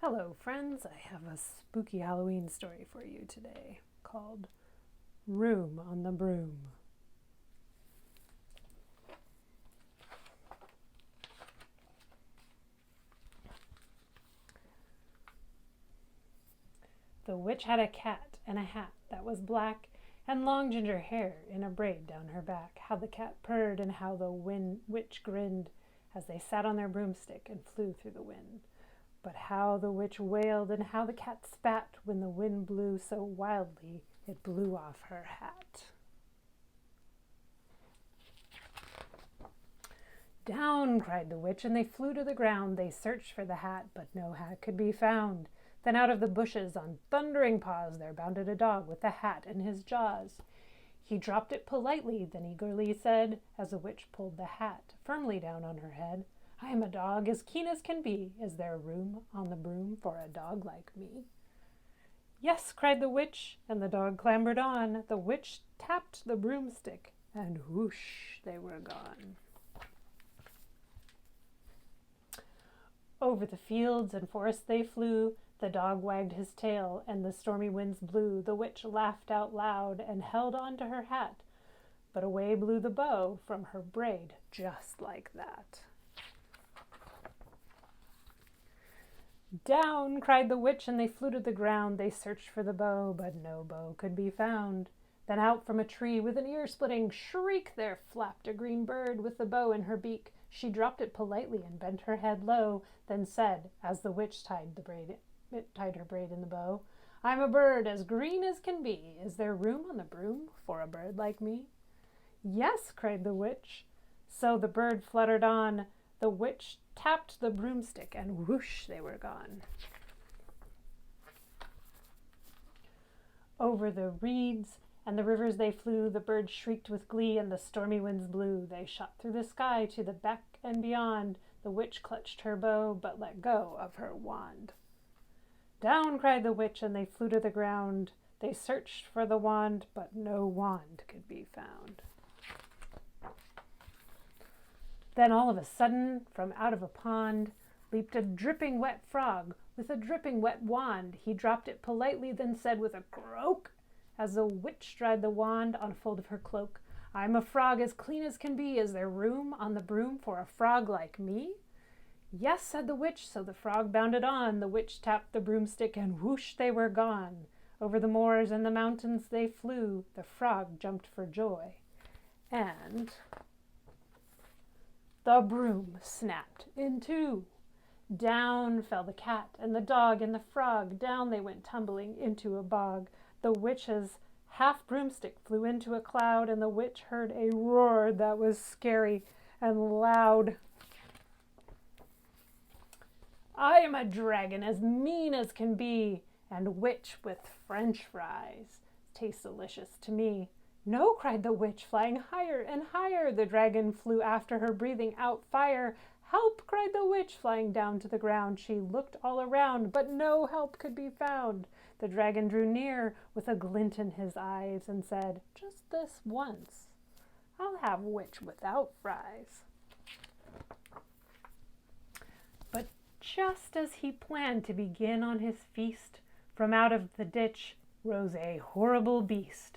Hello, friends. I have a spooky Halloween story for you today called Room on the Broom. The witch had a cat and a hat that was black and long ginger hair in a braid down her back. How the cat purred and how the witch grinned as they sat on their broomstick and flew through the wind. But how the witch wailed and how the cat spat when the wind blew so wildly it blew off her hat. Down, cried the witch, and they flew to the ground. They searched for the hat, but no hat could be found. Then out of the bushes on thundering paws there bounded a dog with the hat in his jaws. He dropped it politely, then eagerly said, as the witch pulled the hat firmly down on her head, I am a dog as keen as can be. Is there room on the broom for a dog like me? Yes, cried the witch, and the dog clambered on. The witch tapped the broomstick, and whoosh, they were gone. Over the fields and forests they flew. The dog wagged his tail, and the stormy winds blew. The witch laughed out loud and held on to her hat, but away blew the bow from her braid just like that. Down, cried the witch, and they flew to the ground. They searched for the bow, but no bow could be found. Then out from a tree with an ear-splitting shriek there flapped a green bird with the bow in her beak. She dropped it politely and bent her head low, then said, as the witch tied her braid in the bow, I'm a bird as green as can be. Is there room on the broom for a bird like me? Yes, cried the witch. So the bird fluttered on. The witch tapped the broomstick, and whoosh, they were gone. Over the reeds and the rivers they flew. The birds shrieked with glee, and the stormy winds blew. They shot through the sky to the back and beyond. The witch clutched her bow, but let go of her wand. Down, cried the witch, and they flew to the ground. They searched for the wand, but no wand could be found. Then all of a sudden, from out of a pond, leaped a dripping wet frog with a dripping wet wand. He dropped it politely, then said with a croak, as the witch dried the wand on a fold of her cloak, I'm a frog as clean as can be. Is there room on the broom for a frog like me? Yes, said the witch, so the frog bounded on. The witch tapped the broomstick, and whoosh, they were gone. Over the moors and the mountains they flew. The frog jumped for joy, and the broom snapped in two. Down fell the cat and the dog and the frog. Down they went tumbling into a bog. The witch's half broomstick flew into a cloud, and the witch heard a roar that was scary and loud. I am a dragon as mean as can be, and witch with French fries. Tastes delicious to me. No, cried the witch, flying higher and higher. The dragon flew after her, breathing out fire. Help, cried the witch, flying down to the ground. She looked all around, but no help could be found. The dragon drew near with a glint in his eyes and said, just this once, I'll have witch without fries. But just as he planned to begin on his feast, from out of the ditch rose a horrible beast.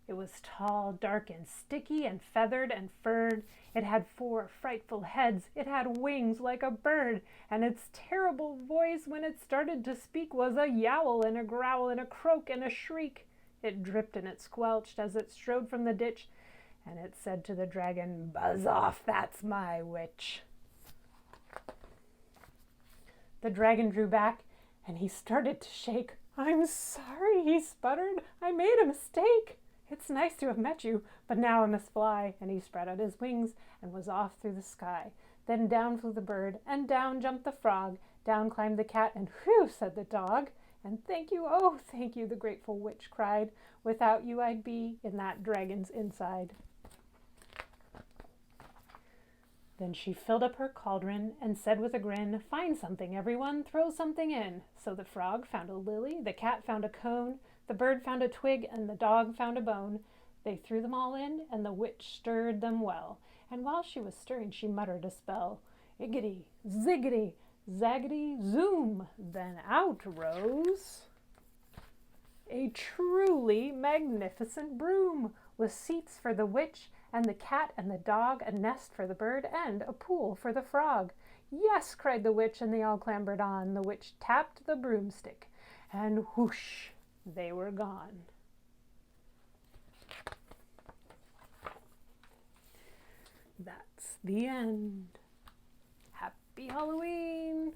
It was tall, dark, and sticky, and feathered and furred. It had 4 frightful heads. It had wings like a bird, and its terrible voice when it started to speak was a yowl and a growl and a croak and a shriek. It dripped and it squelched as it strode from the ditch, and it said to the dragon, Buzz off, that's my witch. The dragon drew back, and he started to shake. I'm sorry, he sputtered. I made a mistake. It's nice to have met you, but now I must fly. And he spread out his wings and was off through the sky. Then down flew the bird, and down jumped the frog. Down climbed the cat, and whew, said the dog. And thank you, oh, thank you, the grateful witch cried. Without you I'd be in that dragon's inside. Then she filled up her cauldron and said with a grin, Find something, everyone, throw something in. So the frog found a lily, the cat found a cone, the bird found a twig, and the dog found a bone. They threw them all in, and the witch stirred them well. And while she was stirring, she muttered a spell. Iggity, ziggity, Zaggity zoom, then out rose a truly magnificent broom, with seats for the witch and the cat and the dog, a nest for the bird, and a pool for the frog. Yes, cried the witch, and they all clambered on. The witch tapped the broomstick, and whoosh, they were gone. That's the end. Happy Halloween!